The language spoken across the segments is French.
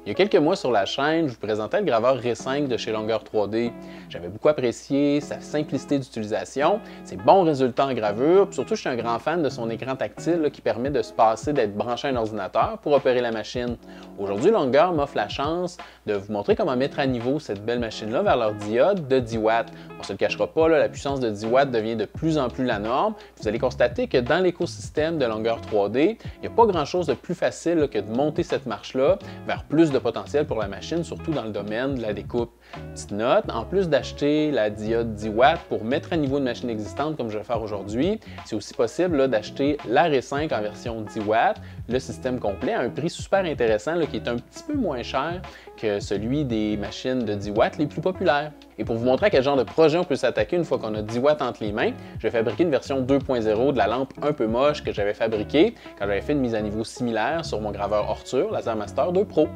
Il y a quelques mois sur la chaîne, je vous présentais le graveur R5 de chez Longueur 3D. J'avais beaucoup apprécié sa simplicité d'utilisation, ses bons résultats en gravure, puis surtout je suis un grand fan de son écran tactile là, qui permet de se passer d'être branché à un ordinateur pour opérer la machine. Aujourd'hui, Longueur m'offre la chance de vous montrer comment mettre à niveau cette belle machine-là vers leur diode de 10 watts. On ne se le cachera pas, là, la puissance de 10 watts devient de plus en plus la norme. Vous allez constater que dans l'écosystème de Longueur 3D, il n'y a pas grand-chose de plus facile là, que de monter cette marche-là vers plus de potentiel pour la machine, surtout dans le domaine de la découpe. Petite note, en plus d'acheter la diode 10 watts pour mettre à niveau une machine existante comme je vais faire aujourd'hui, c'est aussi possible d'acheter la R5 en version 10 watts, le système complet à un prix super intéressant là, qui est un petit peu moins cher que celui des machines de 10 watts les plus populaires. Et pour vous montrer à quel genre de projet on peut s'attaquer une fois qu'on a 10 watts entre les mains, je vais fabriquer une version 2.0 de la lampe un peu moche que j'avais fabriquée quand j'avais fait une mise à niveau similaire sur mon graveur Ortur Lasermaster 2 Pro.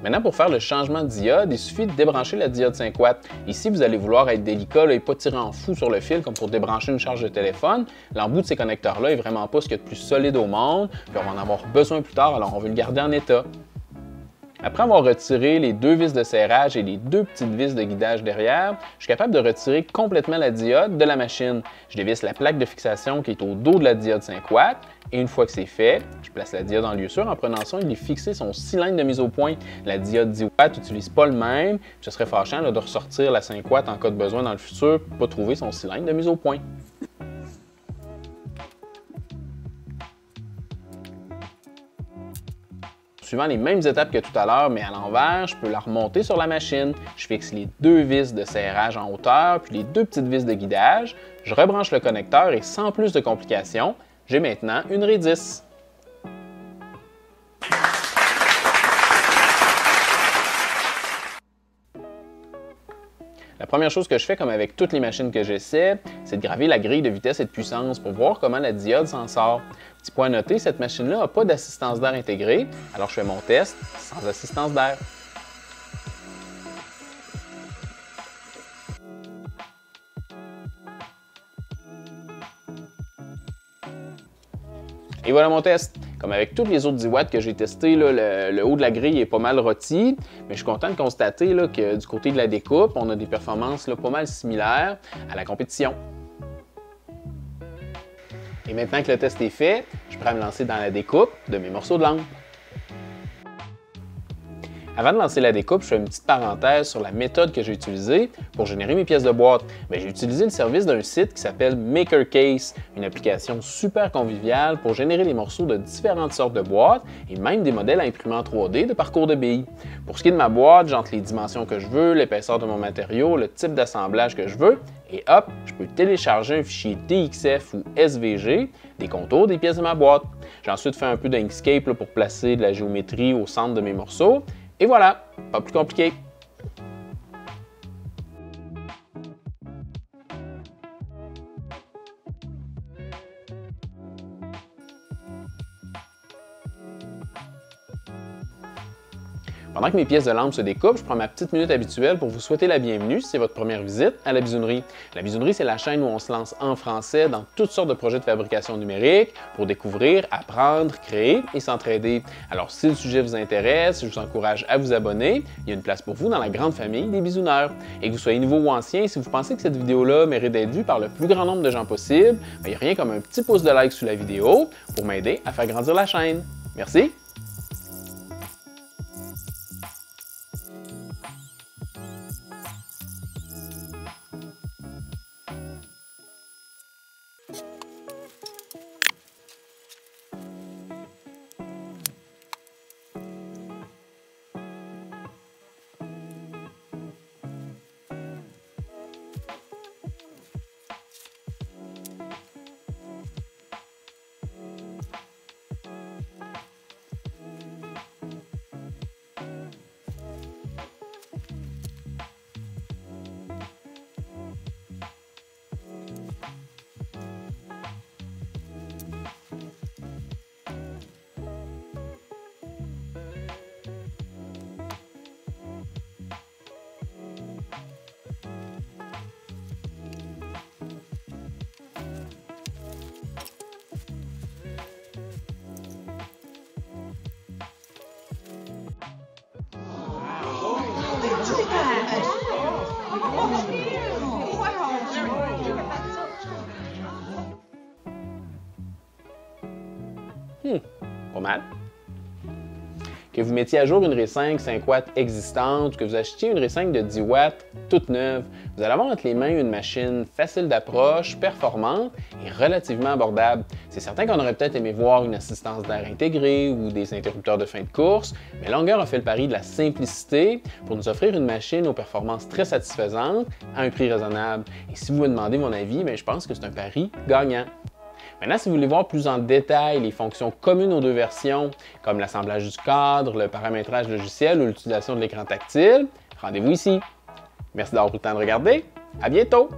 Maintenant, pour faire le changement de diode, il suffit de débrancher la diode 5 watts. Ici, vous allez vouloir être délicat là, et pas tirer en fou sur le fil comme pour débrancher une charge de téléphone. L'embout de ces connecteurs-là est vraiment pas ce qu'il y a de plus solide au monde, puis on va en avoir besoin plus tard, alors on veut le garder en état. Après avoir retiré les deux vis de serrage et les deux petites vis de guidage derrière, je suis capable de retirer complètement la diode de la machine. Je dévisse la plaque de fixation qui est au dos de la diode 5 watts et une fois que c'est fait, je place la diode en lieu sûr en prenant soin de fixer son cylindre de mise au point. La diode 10 watts n'utilise pas le même, ce serait fâchant là, de ressortir la 5 watts en cas de besoin dans le futur pour ne pas trouver son cylindre de mise au point. Suivant les mêmes étapes que tout à l'heure, mais à l'envers, je peux la remonter sur la machine. Je fixe les deux vis de serrage en hauteur, puis les deux petites vis de guidage. Je rebranche le connecteur et sans plus de complications, j'ai maintenant une Redis. La première chose que je fais, comme avec toutes les machines que j'essaie, c'est de graver la grille de vitesse et de puissance pour voir comment la diode s'en sort. Petit point à noter, cette machine-là n'a pas d'assistance d'air intégrée, alors je fais mon test sans assistance d'air. Et voilà mon test. Comme avec tous les autres 10 watts que j'ai testés, le haut de la grille est pas mal rôti, mais je suis content de constater là, que du côté de la découpe, on a des performances là, pas mal similaires à la compétition. Et maintenant que le test est fait, je suis prêt à me lancer dans la découpe de mes morceaux de lampe. Avant de lancer la découpe, je fais une petite parenthèse sur la méthode que j'ai utilisée pour générer mes pièces de boîte. J'ai utilisé le service d'un site qui s'appelle MakerCase, une application super conviviale pour générer les morceaux de différentes sortes de boîtes et même des modèles à imprimante 3D de parcours de billes. Pour ce qui est de ma boîte, j'entre les dimensions que je veux, l'épaisseur de mon matériau, le type d'assemblage que je veux et hop, je peux télécharger un fichier DXF ou SVG des contours des pièces de ma boîte. J'ai ensuite fait un peu d'Inkscape pour placer de la géométrie au centre de mes morceaux. Et voilà, pas plus compliqué. Pendant que mes pièces de lampe se découpent, je prends ma petite minute habituelle pour vous souhaiter la bienvenue si c'est votre première visite à La Bisounerie. La Bisounerie, c'est la chaîne où on se lance en français dans toutes sortes de projets de fabrication numérique pour découvrir, apprendre, créer et s'entraider. Alors si le sujet vous intéresse, je vous encourage à vous abonner. Il y a une place pour vous dans la grande famille des bisouneurs. Et que vous soyez nouveau ou ancien, si vous pensez que cette vidéo-là mérite d'être vue par le plus grand nombre de gens possible, il n'y a rien comme un petit pouce de like sous la vidéo pour m'aider à faire grandir la chaîne. Merci! Pas mal. Que vous mettiez à jour une Ré5 5 watts existante ou que vous achetiez une Ré5 de 10 watts toute neuve, vous allez avoir entre les mains une machine facile d'approche, performante et relativement abordable. C'est certain qu'on aurait peut-être aimé voir une assistance d'air intégrée ou des interrupteurs de fin de course, mais Longueur a fait le pari de la simplicité pour nous offrir une machine aux performances très satisfaisantes à un prix raisonnable. Et si vous me demandez mon avis, je pense que c'est un pari gagnant. Maintenant, si vous voulez voir plus en détail les fonctions communes aux deux versions, comme l'assemblage du cadre, le paramétrage logiciel ou l'utilisation de l'écran tactile, rendez-vous ici. Merci d'avoir pris le temps de regarder. À bientôt!